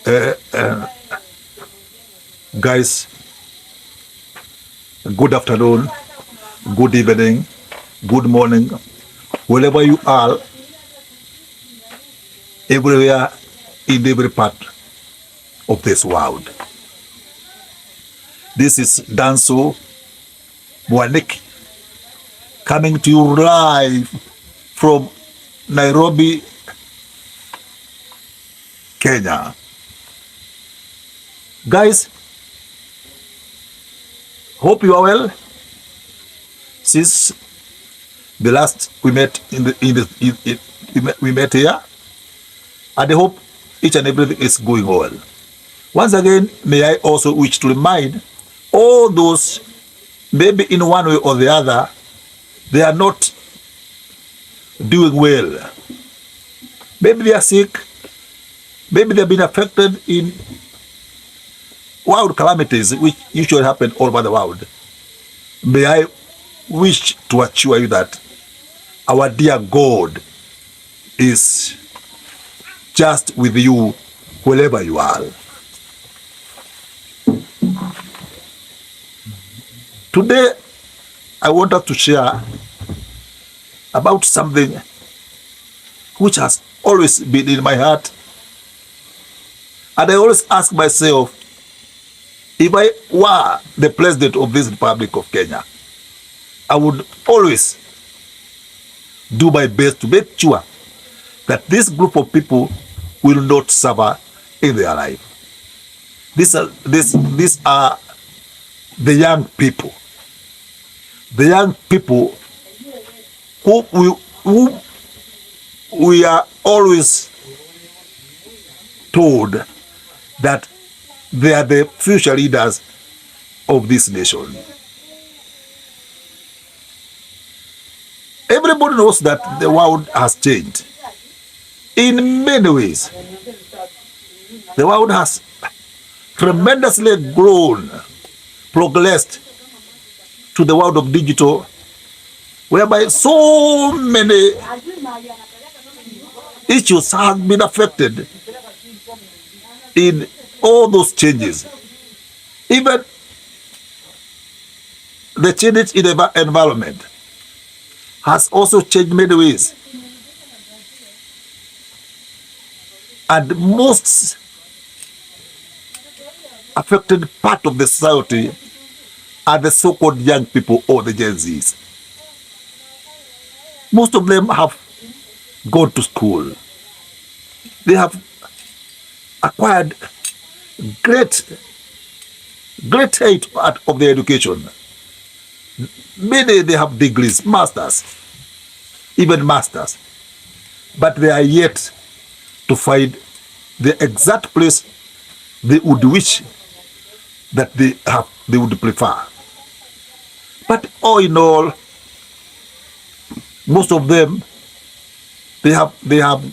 Uh, uh, Guys, good afternoon, good evening, good morning, wherever you are, everywhere, in every part of this world. This is Danso Mwaniki coming to you live from Nairobi, Kenya. Guys, hope you are well. Since the last we met we met here, and I hope each and everything is going well. Once again, may I also wish to remind all those, maybe in one way or the other, they are not doing well. Maybe they are sick, maybe they have been affected in wild calamities which usually happen all over the world. May I wish to assure you that our dear God is just with you wherever you are. Today, I want us to share about something which has always been in my heart. And I always ask myself, if I were the president of this Republic of Kenya, I would always do my best to make sure that this group of people will not suffer in their life. These are the young people. The young people who we are always told that they are the future leaders of this nation. Everybody knows that the world has changed in many ways. The world has tremendously grown, progressed to the world of digital, whereby so many issues have been affected in all those changes. Even the changes in the environment has also changed many ways. And most affected part of the society are the so-called young people or the Gen Zs. Most of them have gone to school. They have acquired great height of their education. Many they have degrees, masters, even masters, but they are yet to find the exact place they would wish that they would prefer. But all in all, most of them they have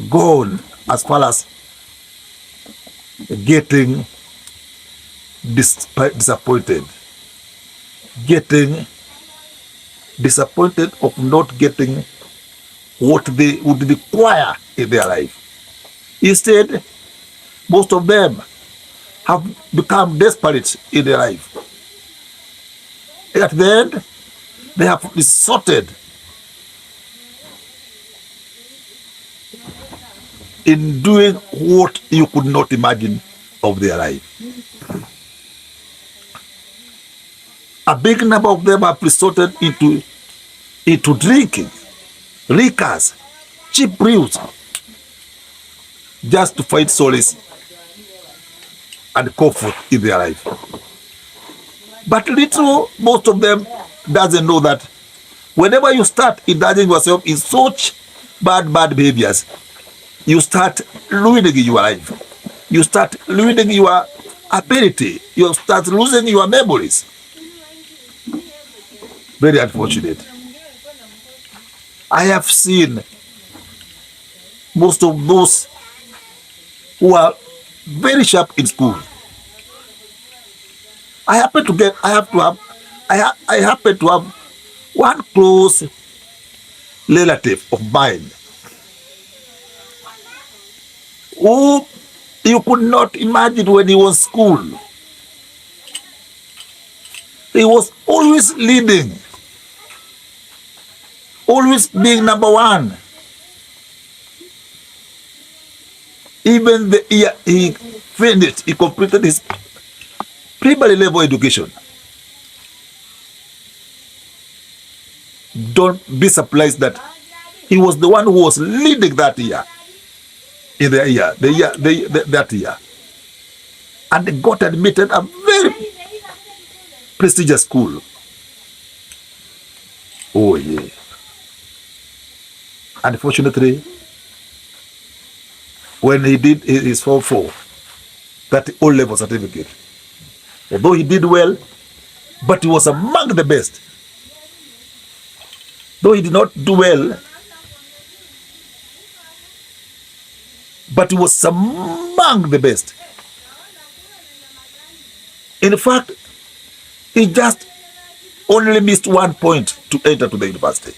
gone as far as getting disappointed of not getting what they would require in their life. Instead, most of them have become desperate in their life. At the end, they have resorted in doing what you could not imagine of their life. A big number of them have resorted into drinking, liquors, cheap brews, just to find solace and comfort in their life. But most of them doesn't know that whenever you start indulging yourself in such bad behaviors, you start ruining your life. You start ruining your ability. You start losing your memories. Very unfortunate. I have seen most of those who are very sharp in school. I happen to have one close relative of mine who You could not imagine when he was in school. He was always leading, always being number one. Even the year he finished, he completed his primary level education. Don't be surprised that he was the one who was leading that year. In that year. And got admitted a very prestigious school. Oh yeah. Unfortunately, when he did his Form 4, that O-level certificate, although he did well, but he was among the best. Though he did not do well, but he was among the best. In fact, he just only missed 1 point to enter to the university.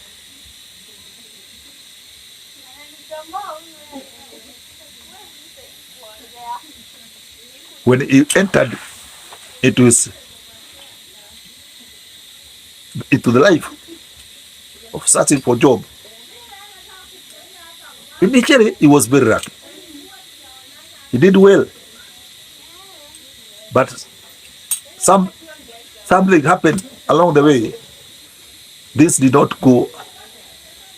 When he entered into the life of searching for job, initially he was very lucky. He did well, but something happened along the way. This did not go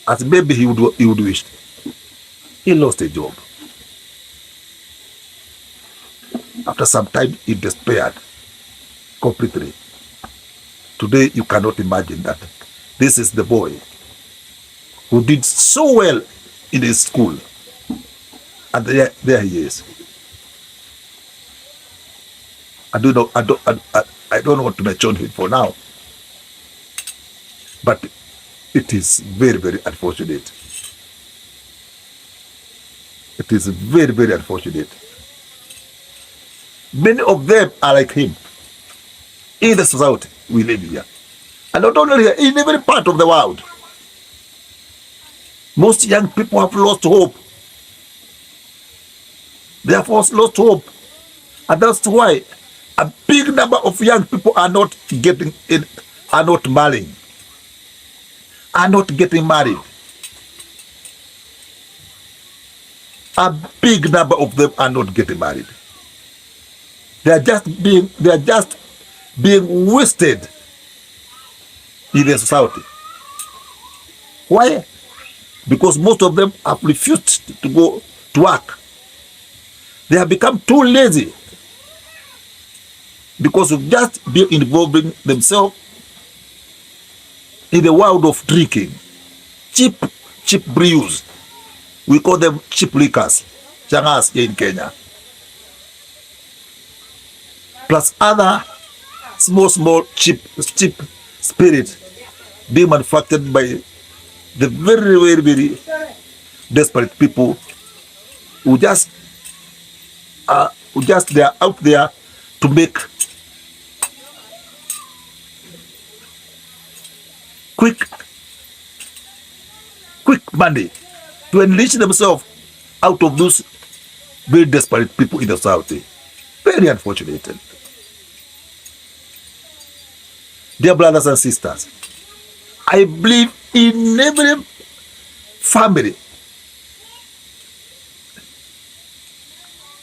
as maybe he would wish. He lost a job. After some time, he despaired completely. Today, you cannot imagine that. This is the boy who did so well in his school. And there he is. I don't want to mention him for now. But it is very, very unfortunate. It is very, very unfortunate. Many of them are like him in the society we live here. And not only here, in every part of the world. Most young people have lost hope. They have lost hope. And that's why a big number of young people are not marrying. Are not getting married. A big number of them are not getting married. They are just being wasted in the society. Why? Because most of them have refused to go to work. They have become too lazy because of just being involving themselves in the world of drinking. Cheap brews. We call them cheap liquors. Changas here in Kenya. Plus other small cheap spirits being manufactured by the very, very, very desperate people who just they are out there to make quick money, to enrich themselves out of those very desperate people in the society. Very unfortunate. Dear brothers and sisters, I believe in every family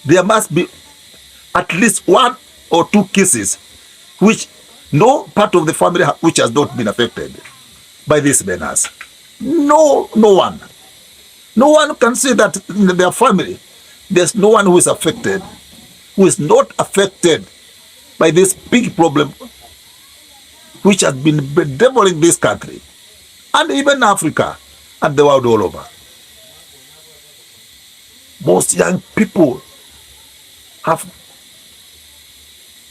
there must be at least 1 or 2 cases which no part of the family which has not been affected by this menace. No one. No one can say that in their family there's no one who is affected, who is not affected by this big problem which has been bedeviling this country and even Africa and the world all over. Most young people have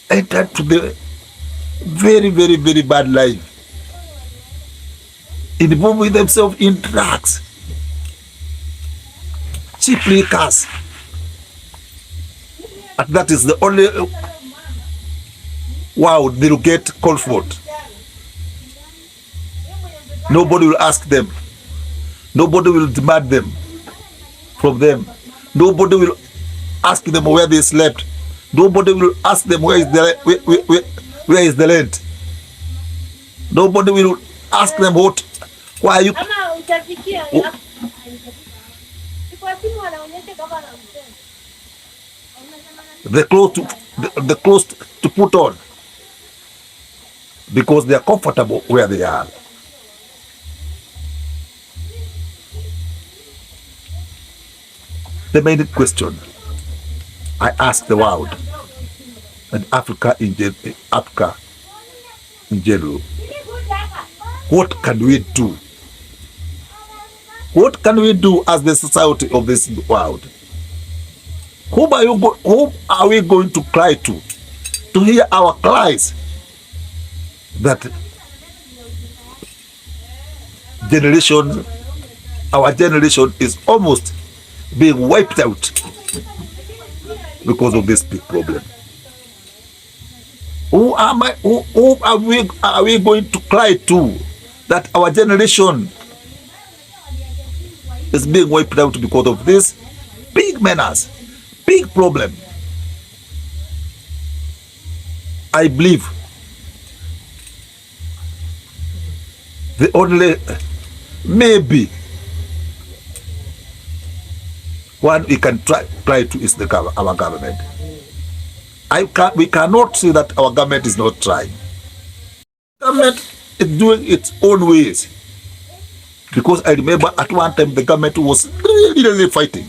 entered to the very, very, very bad life, involving themselves in drugs, cheap liquors. And that is the only world they will get comfort. Nobody will ask them. Nobody will demand them from them. Nobody will ask them where they slept. Nobody will ask them where is the rent. Nobody will ask them why are you the clothes to put on, because they are comfortable where they are. The main question I ask the world and Africa in general, what can we do? What can we do as the society of this world? Whom are we going to cry to hear our cries that our generation is almost being wiped out because of this big problem? Who are we going to cry to that our generation is being wiped out because of this big menace, big problem? I believe the only maybe one we can try to is our government. We cannot say that our government is not trying. Government is doing its own ways, because I remember at one time the government was really fighting.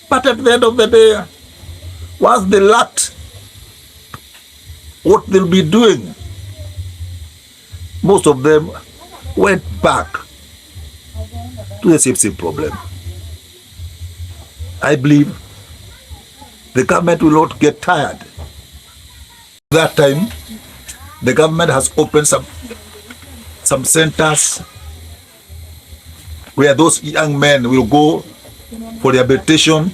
But at the end of the day, once they lacked what they'll be doing, most of them went back to the same problem. I believe the government will not get tired. That time, the government has opened some centers where those young men will go for rehabilitation.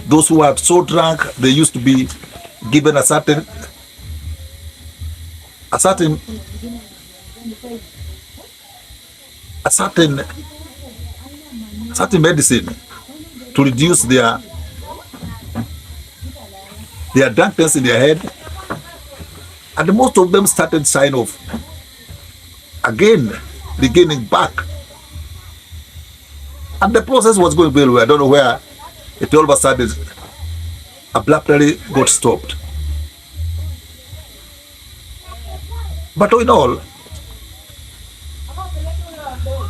Those who are so drunk, they used to be given a certain medicine to reduce their drunkenness in their head, and most of them started sign of again beginning back, and the process was going very well. I don't know where it all of a sudden abruptly got stopped. But in all,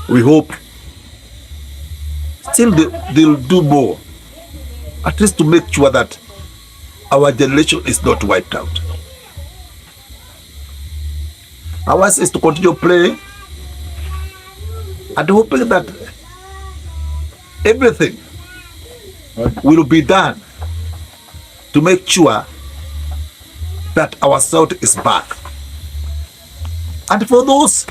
we hope still they'll do more, at least to make sure that our generation is not wiped out. Ours is to continue playing and hoping that everything will be done to make sure that our South is back. And for those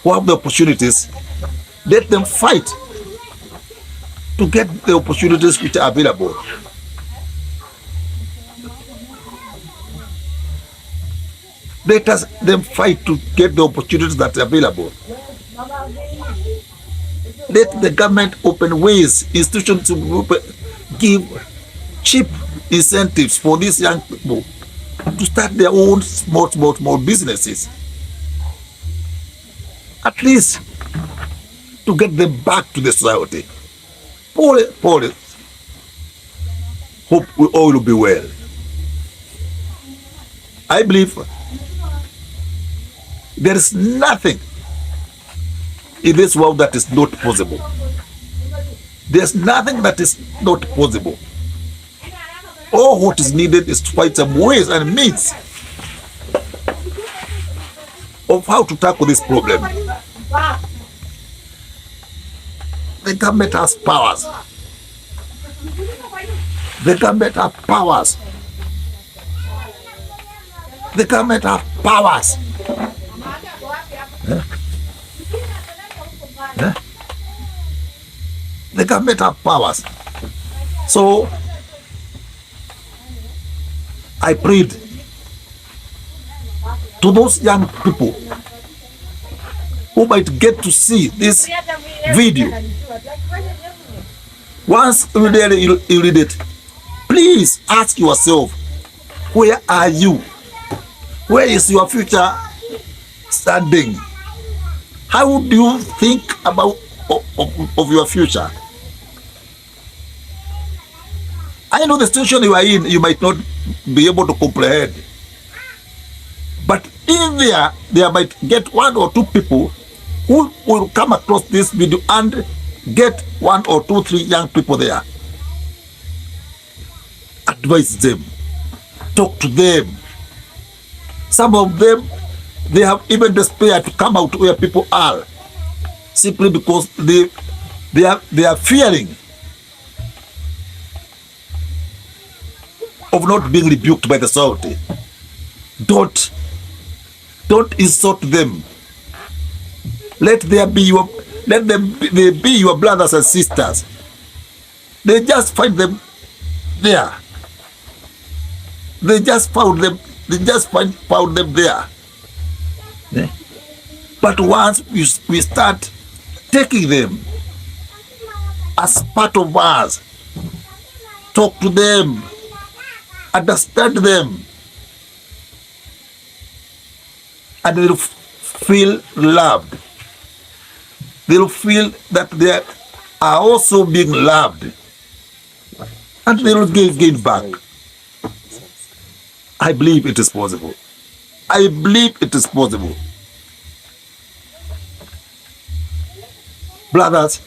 who have the opportunities, let them fight to get the opportunities which are available. Let them fight to get the opportunities that are available. Let the government open ways, institutions to give cheap incentives for these young people to start their own small businesses. At least to get them back to the society. Paul, hope we all will be well. I believe there is nothing in this world that is not possible. There's nothing that is not possible. All what is needed is to find some ways and means of how to tackle this problem. The government has powers. The government has powers. The government has powers. The government has powers. So I prayed to those young people who might get to see this video. Once you read it, please ask yourself, where are you? Where is your future standing? How do you think about of your future? I know the situation you are in, you might not be able to comprehend. But in there might get 1 or 2 people who will come across this video and get 1 or 2, 3 young people there. Advise them. Talk to them. Some of them, they have even despaired to come out where people are, simply because they are fearing of not being rebuked by the authority. Don't insult them. Let them be your brothers and sisters. They just find them there. They just found them there. Yeah. But once we start taking them as part of us, talk to them, understand them, and they'll feel loved. They'll feel that they are also being loved, and they will gain back. I believe it is possible. I believe it is possible. Brothers,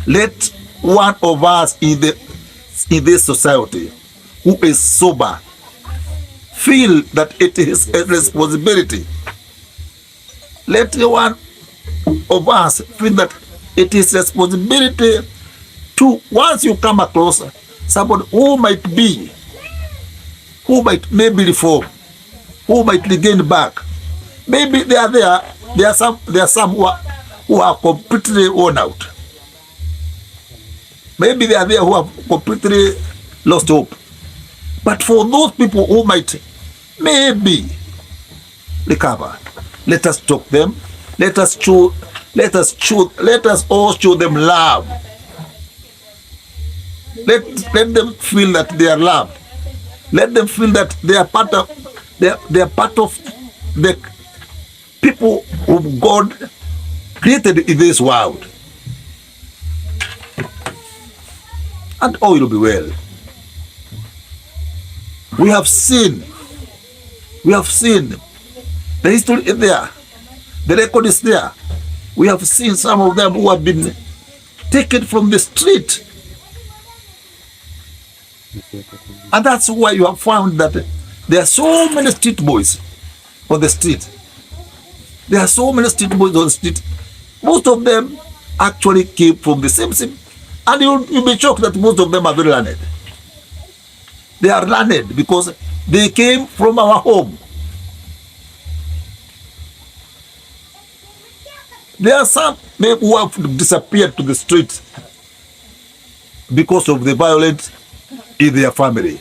let one of us in this society who is sober feel that it is a responsibility. Let one of us feel that it is a responsibility to, once you come across somebody who might maybe reform, who might regain back. Maybe they are there. There are some who are completely worn out. Maybe they are there who have completely lost hope. But for those people who might maybe recover, let us talk them. Let us all show them love. Let them feel that they are loved. Let them feel that they are part of the people whom God created in this world. And all will be well. We have seen the history is there. The record is there. We have seen some of them who have been taken from the street. And that's why you have found that there are so many street boys on the street. There are so many street boys on the street. Most of them actually came from the same. And you'll be shocked that most of them are very learned. They are learned because they came from our home. There are some who have disappeared to the street because of the violence in their family.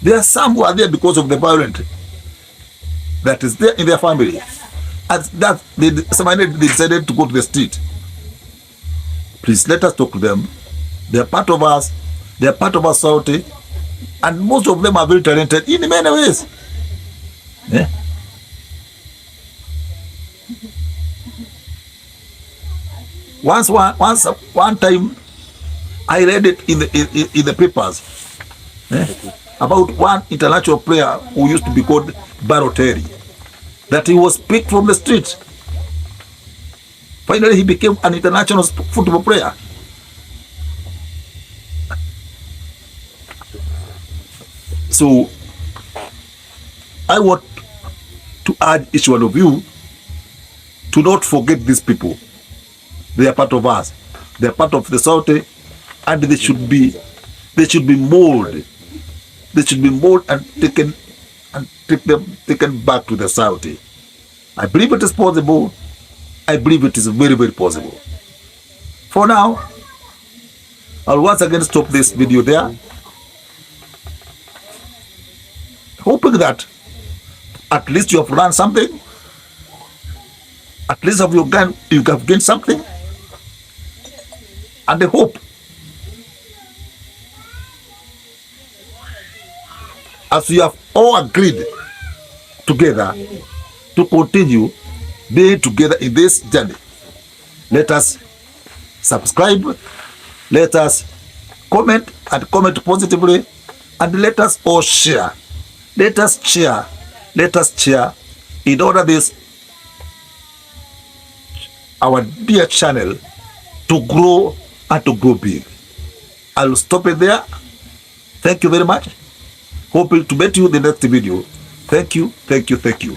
There are some who are there because of the violence that is there in their family. And that they decided to go to the street. Please let us talk to them. They are part of us. They are part of our society. And most of them are very talented in many ways. Yeah. One time, I read it in the papers about one international player who used to be called Baroteri, that he was picked from the street. Finally, he became an international football player. So, I want to urge each one of you to not forget these people. They are part of us. They are part of the society, and they should be molded. They should be molded and taken back to the society. I believe it is possible. I believe it is very, very possible. For now, I'll once again stop this video there, hoping that At least you have learned something. At least you have gained something. And I hope as we have all agreed together to continue being together in this journey, let us subscribe, let us comment and comment positively, and let us all share. Let us share. Let us share in order this our dear channel to grow and to grow big. I'll stop it there. Thank you very much. Hoping to meet you in the next video. Thank you, thank you, thank you.